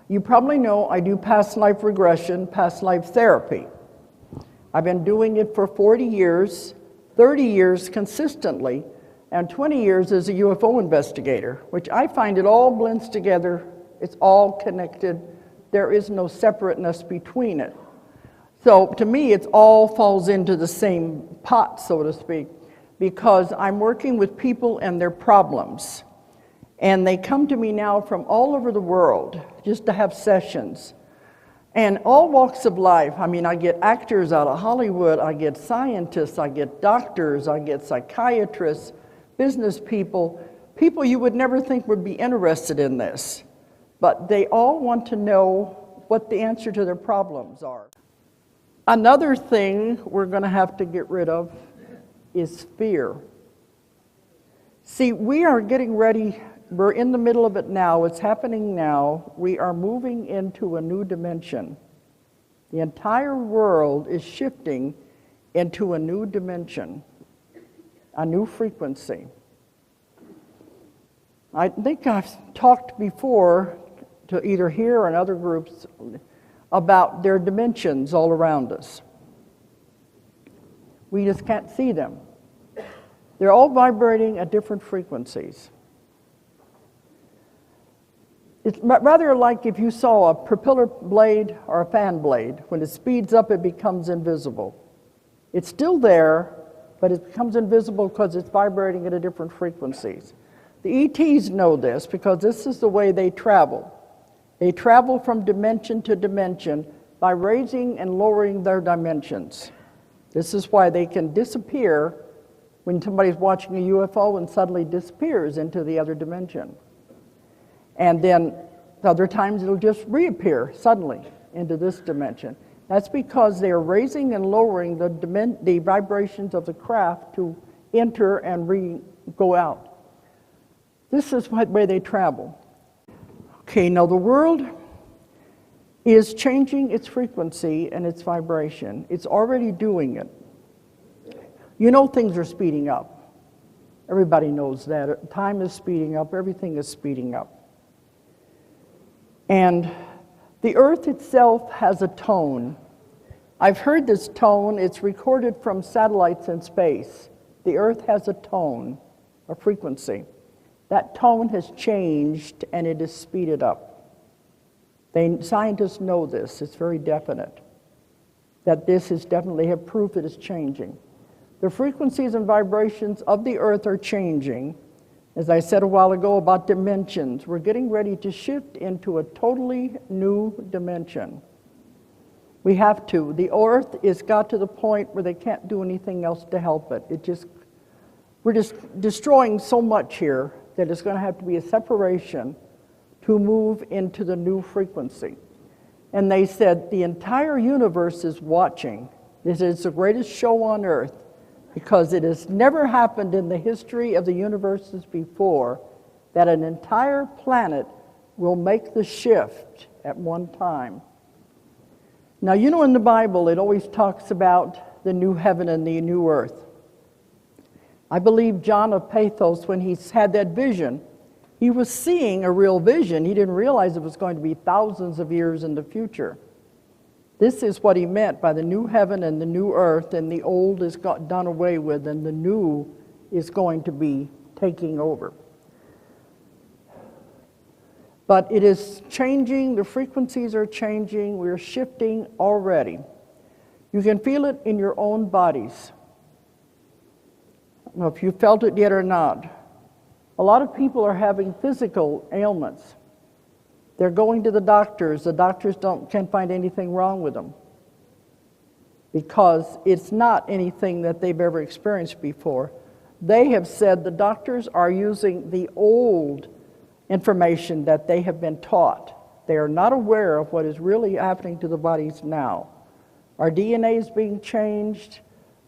You probably know I do past life regression, past life therapy. I've been doing it for 40 years, 30 years consistently, and 20 years as a UFO investigator, which I find it all blends together. It's all connected. There is no separateness between it. So to me, it all falls into the same pot, so to speak, because I'm working with people and their problems. And they come to me now from all over the world just to have sessions. And all walks of life. I mean, I get actors out of Hollywood, I get scientists, I get doctors, I get psychiatrists, business people, people you would never think would be interested in this. But they all want to know what the answer to their problems are. Another thing we're going to have to get rid of is fear. See, we are getting ready. We're in the middle of it now. It's happening now. We are moving into a new dimension. The entire world is shifting into a new dimension, a new frequency. I think I've talked before to either here or in other groups about their dimensions all around us. We just can't see them. They're all vibrating at different frequencies. It's rather like if you saw a propeller blade or a fan blade. When it speeds up, it becomes invisible. It's still there, but it becomes invisible because it's vibrating at different frequencies. The ETs know this because this is the way they travel. They travel from dimension to dimension by raising and lowering their dimensions. This is why they can disappear when somebody's watching a UFO and suddenly disappears into the other dimension. And then other times it'll just reappear suddenly into this dimension. That's because they are raising and lowering the vibrations of the craft to enter and go out. This is the way they travel. Okay, now the world is changing its frequency and its vibration. It's already doing it. You know things are speeding up. Everybody knows that. Time is speeding up. Everything is speeding up. And the earth itself has a tone. I've heard this tone. It's recorded from satellites in space. The earth has a tone, a frequency. That tone has changed and it is speeded up. Scientists know this. It's very definite. That this is definitely have proof that it's changing. The frequencies and vibrations of the earth are changing. As I said a while ago about dimensions, we're getting ready to shift into a totally new dimension. We have to. The earth has got to the point where they can't do anything else to help it. We're just destroying so much here that it's going to have to be a separation to move into the new frequency. And they said the entire universe is watching. This is the greatest show on earth because it has never happened in the history of the universes before that an entire planet will make the shift at one time. Now, you know in the Bible it always talks about the new heaven and the new earth. I believe John of Pathos, when he had that vision, he was seeing a real vision. He didn't realize it was going to be thousands of years in the future. This is what he meant by the new heaven and the new earth, and the old is done away with, and the new is going to be taking over. But it is changing, the frequencies are changing, we're shifting already. You can feel it in your own bodies. I don't know if you felt it yet or not. A lot of people are having physical ailments. They're going to the doctors can't find anything wrong with them because it's not anything that they've ever experienced before. They have said the doctors are using the old information that they have been taught. They are not aware of what is really happening to the bodies now. Our DNA is being changed,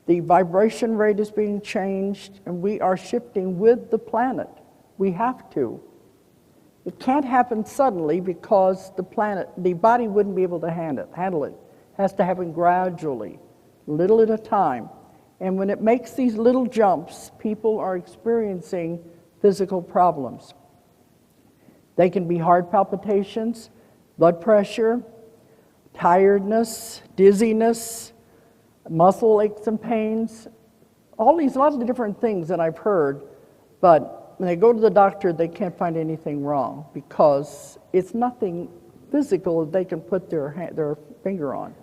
the vibration rate is being changed, and we are shifting with the planet. We have to. It can't happen suddenly because the body wouldn't be able to handle it. It has to happen gradually, little at a time. And when it makes these little jumps, people are experiencing physical problems. They can be heart palpitations, blood pressure, tiredness, dizziness, muscle aches and pains, lots of different things that I've heard, but when they go to the doctor, they can't find anything wrong because it's nothing physical that they can put their finger on.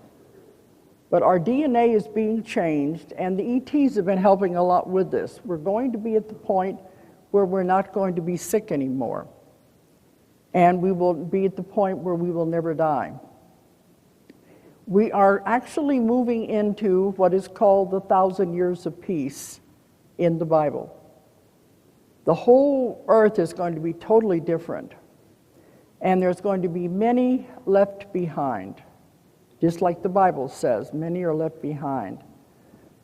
But our DNA is being changed, and the ETs have been helping a lot with this. We're going to be at the point where we're not going to be sick anymore, and we will be at the point where we will never die. We are actually moving into what is called the 1,000 years of peace in the Bible. The whole earth is going to be totally different, and there's going to be many left behind. Just like the Bible says, many are left behind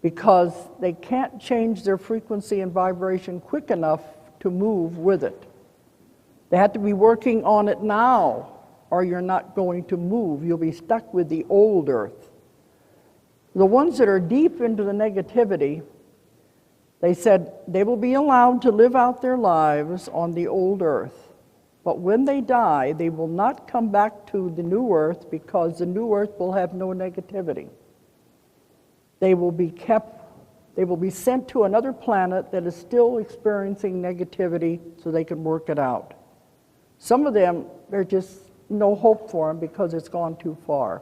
because they can't change their frequency and vibration quick enough to move with it. They have to be working on it now, or you're not going to move. You'll be stuck with the old earth. The ones that are deep into the negativity, they said they will be allowed to live out their lives on the old earth. But when they die, they will not come back to the new earth because the new earth will have no negativity. They will be sent to another planet that is still experiencing negativity so they can work it out. Some of them, there's just no hope for them because it's gone too far.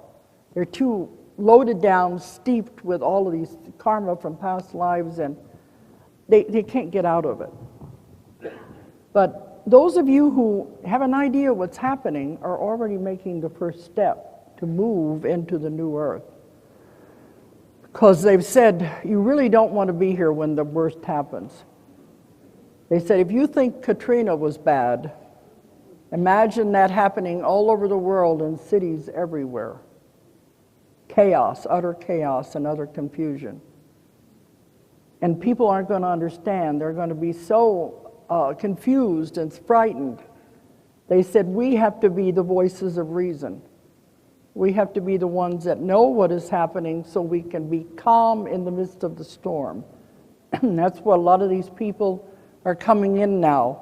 They're too loaded down, steeped with all of these karma from past lives, and they can't get out of it. But those of you who have an idea what's happening are already making the first step to move into the new earth. Because they've said, you really don't want to be here when the worst happens. They said, if you think Katrina was bad, imagine that happening all over the world in cities everywhere. Chaos, utter chaos, and utter confusion. And people aren't going to understand. They're going to be so confused and frightened. They said, we have to be the voices of reason. We have to be the ones that know what is happening so we can be calm in the midst of the storm. That's what a lot of these people are coming in now.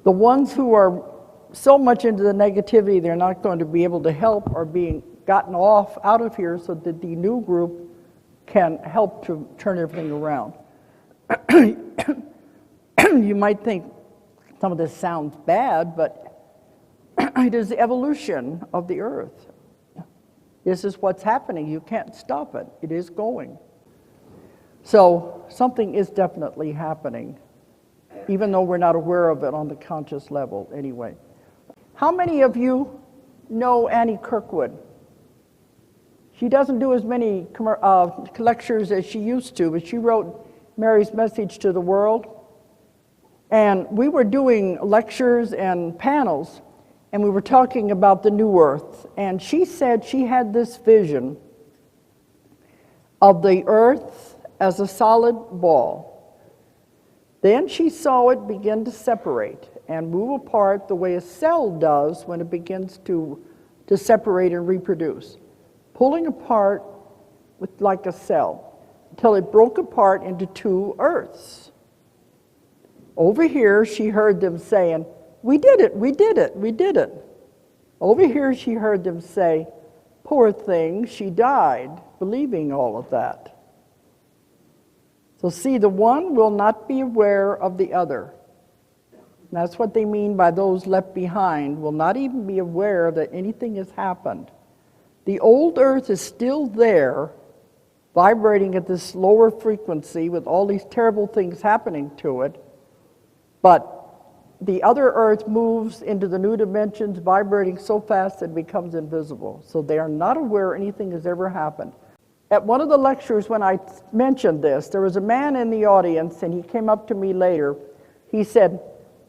The ones who are so much into the negativity they're not going to be able to help are being gotten out of here so that the new group can help to turn everything around. You might think some of this sounds bad, but it is the evolution of the earth. This is what's happening. You can't stop it. It is going. So something is definitely happening, even though we're not aware of it on the conscious level anyway. How many of you know Annie Kirkwood? She doesn't do as many lectures as she used to, but she wrote Mary's Message to the World. And we were doing lectures and panels, and we were talking about the new earth. And she said she had this vision of the earth as a solid ball. Then she saw it begin to separate and move apart the way a cell does when it begins to separate and reproduce, pulling apart like a cell until it broke apart into two earths. Over here, she heard them saying, we did it, we did it, we did it. Over here, she heard them say, poor thing, she died, believing all of that. So see, the one will not be aware of the other. And that's what they mean by those left behind, will not even be aware that anything has happened. The old earth is still there, vibrating at this lower frequency with all these terrible things happening to it, but the other earth moves into the new dimensions, vibrating so fast that it becomes invisible. So they are not aware anything has ever happened. At one of the lectures when I mentioned this, there was a man in the audience, and he came up to me later. He said,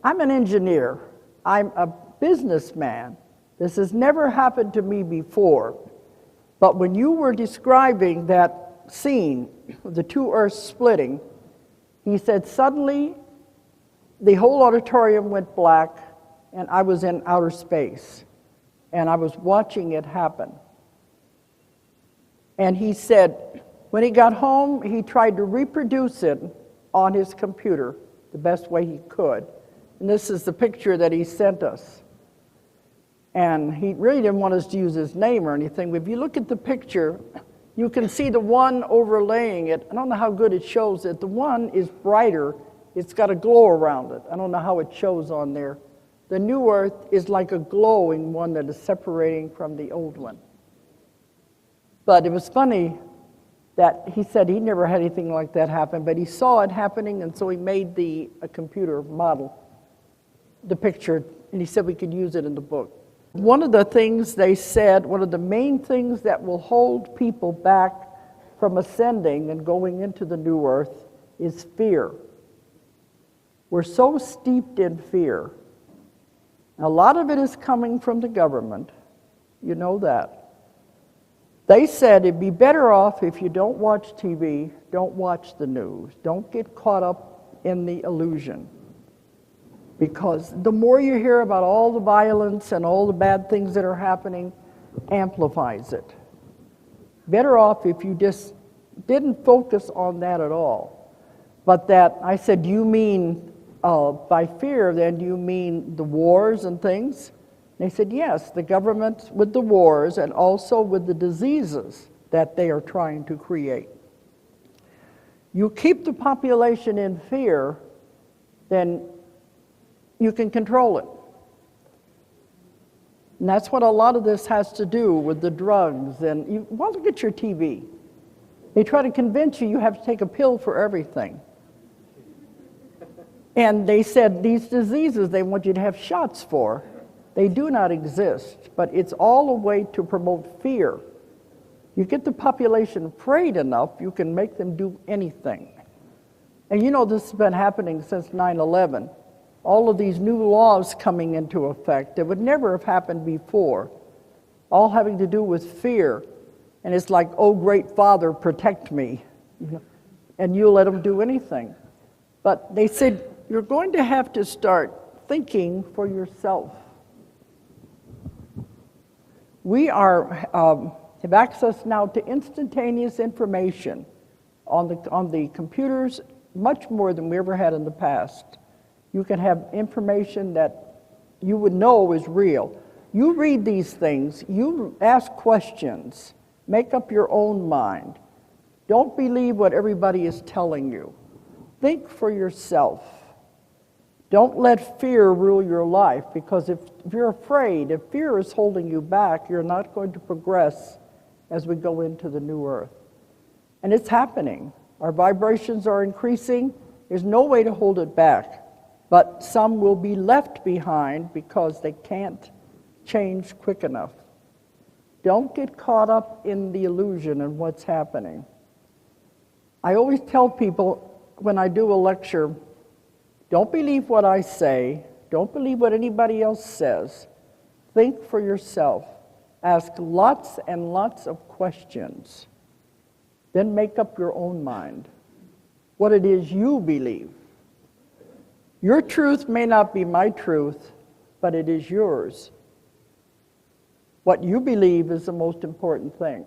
I'm an engineer. I'm a businessman. This has never happened to me before. But when you were describing that scene, the two earths splitting, he said, suddenly, the whole auditorium went black, and I was in outer space, and I was watching it happen. And he said, when he got home, he tried to reproduce it on his computer the best way he could. And this is the picture that he sent us. And he really didn't want us to use his name or anything. But if you look at the picture, you can see the one overlaying it. I don't know how good it shows it. The one is brighter. It's got a glow around it. I don't know how it shows on there. The new earth is like a glowing one that is separating from the old one. But it was funny that he said he never had anything like that happen, but he saw it happening, and so he made a computer model, the picture, and he said we could use it in the book. One of the things they said, one of the main things that will hold people back from ascending and going into the new earth is fear. We're so steeped in fear. A lot of it is coming from the government. You know that. They said it'd be better off if you don't watch TV, don't watch the news, don't get caught up in the illusion. Because the more you hear about all the violence and all the bad things that are happening, amplifies it. Better off if you just didn't focus on that at all. But that, I said, do you mean by fear, then do you mean the wars and things? They said, yes, the government with the wars and also with the diseases that they are trying to create. You keep the population in fear, then you can control it. And that's what a lot of this has to do with the drugs. And well, look at your TV. They try to convince you have to take a pill for everything. And they said these diseases they want you to have shots for. They do not exist, but it's all a way to promote fear. You get the population afraid enough, you can make them do anything. And you know this has been happening since 9/11. All of these new laws coming into effect that would never have happened before, all having to do with fear. And it's like, oh, great Father, protect me. And you let them do anything. But they said, you're going to have to start thinking for yourself. We have access now to instantaneous information on the computers, much more than we ever had in the past. You can have information that you would know is real. You read these things, you ask questions, make up your own mind. Don't believe what everybody is telling you. Think for yourself. Don't let fear rule your life, because if you're afraid, if fear is holding you back, you're not going to progress as we go into the new earth. And it's happening. Our vibrations are increasing. There's no way to hold it back. But some will be left behind because they can't change quick enough. Don't get caught up in the illusion and what's happening. I always tell people when I do a lecture, don't believe what I say. Don't believe what anybody else says. Think for yourself. Ask lots and lots of questions. Then make up your own mind what it is you believe. Your truth may not be my truth, but it is yours. What you believe is the most important thing.